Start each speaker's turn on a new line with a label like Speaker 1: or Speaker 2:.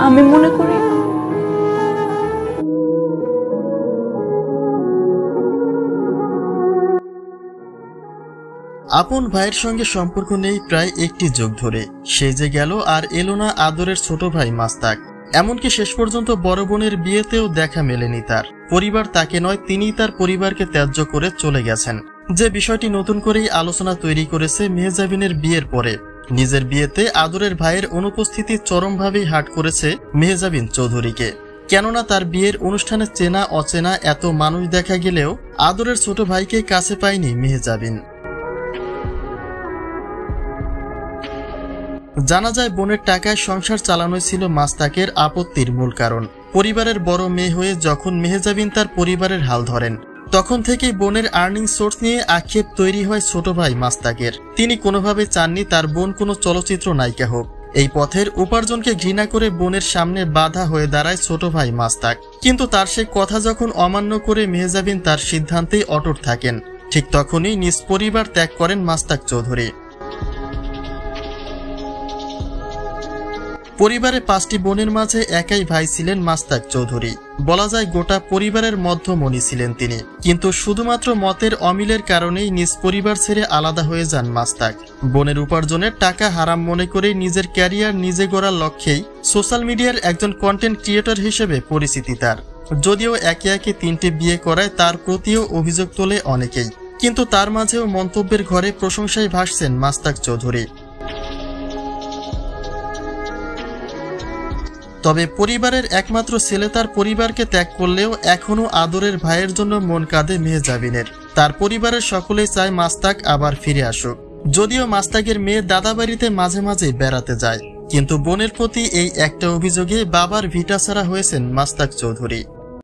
Speaker 1: আমি মনে করি
Speaker 2: আপন ভাইয়ের সঙ্গে সম্পর্ক নেই প্রায় একটি যুগ ধরে। সে যে গেল আর এলো না আদরের ছোট ভাই মাস্তাক। এমনকি শেষ পর্যন্ত বড় বোনের বিয়েতেও দেখা মেলেনি তার। পরিবার তাকে নয়, তিনিই তার পরিবারকে ত্যায্য করে চলে গেছেন। যে বিষয়টি নতুন করেই আলোচনা তৈরি করেছে মেহজাবিনের বিয়ের পরে। নিজের বিয়েতে আদরের ভাইয়ের অনুপস্থিতি চরমভাবেই হার্ট করেছে মেহজাবিন চৌধুরীকে। কেননা তার বিয়ের অনুষ্ঠানে চেনা অচেনা এত মানুষ দেখা গেলেও আদরের ছোট ভাইকে কাছে পায়নি মেহজাবিন। জানা যায় বোনের টাকায় সংসার চালানোই ছিল মাস্তাকের আপত্তির মূল কারণ। পরিবারের বড় মেয়ে হয়ে যখন মেহজাবিন তার পরিবারের হাল ধরেন, তখন থেকেই বোনের আর্নিং সোর্স নিয়ে আক্ষেপ তৈরি হয় ছোট ভাই মাস্তাকের। তিনি কোনোভাবে চাননি তার বোন কোনো চলচ্চিত্র নায়িকা হোক। এই পথের উপার্জনকে ঘৃণা করে বোনের সামনে বাধা হয়ে দাঁড়ায় ছোট ভাই মাস্তাক। কিন্তু তার সে কথা যখন অমান্য করে মেহজাবিন তার সিদ্ধান্তেই অটুট থাকেন, ঠিক তখনই নিজ পরিবার ত্যাগ করেন মাস্তাক চৌধুরী। পরিবারে 5টি বোনের মাঝে একাই ভাই ছিলেন মাস্তাক চৌধুরী। বলা যায় গোটা পরিবারের মধ্যমণি ছিলেন তিনি। কিন্তু শুধুমাত্র মতের অমিলের কারণেই নিজ পরিবার ছেড়ে আলাদা হয়ে যান মাস্তাক। বোনের উপার্জনের টাকা হারাম মনে করে নিজের ক্যারিয়ার নিজে গড়ার লক্ষ্যেই সোশ্যাল মিডিয়ার একজন কন্টেন্ট ক্রিয়েটর হিসেবে পরিচিতি তার। যদিও একে একে 3টি বিয়ে করায় তার প্রতিও অভিযোগ তোলে অনেকেই, কিন্তু তার মাঝেও মন্তব্যের ঘরে প্রশংসায় ভাসছেন মাস্তাক চৌধুরী। তবে পরিবারের একমাত্র ছেলে তার পরিবারকে ত্যাগ করলেও এখনও আদরের ভাইয়ের জন্য মন কাঁদে মেহজাবিনের। তার পরিবারের সকলেই চায় মাস্তাক আবার ফিরে আসুক। যদিও মাস্তাকের মেয়ে দাদা বাড়িতে মাঝে মাঝে বেড়াতে যায়, কিন্তু বোনের প্রতি এই একটা অভিযোগে বাবার ভিটা ছাড়া হয়েছেন মাস্তাক চৌধুরী।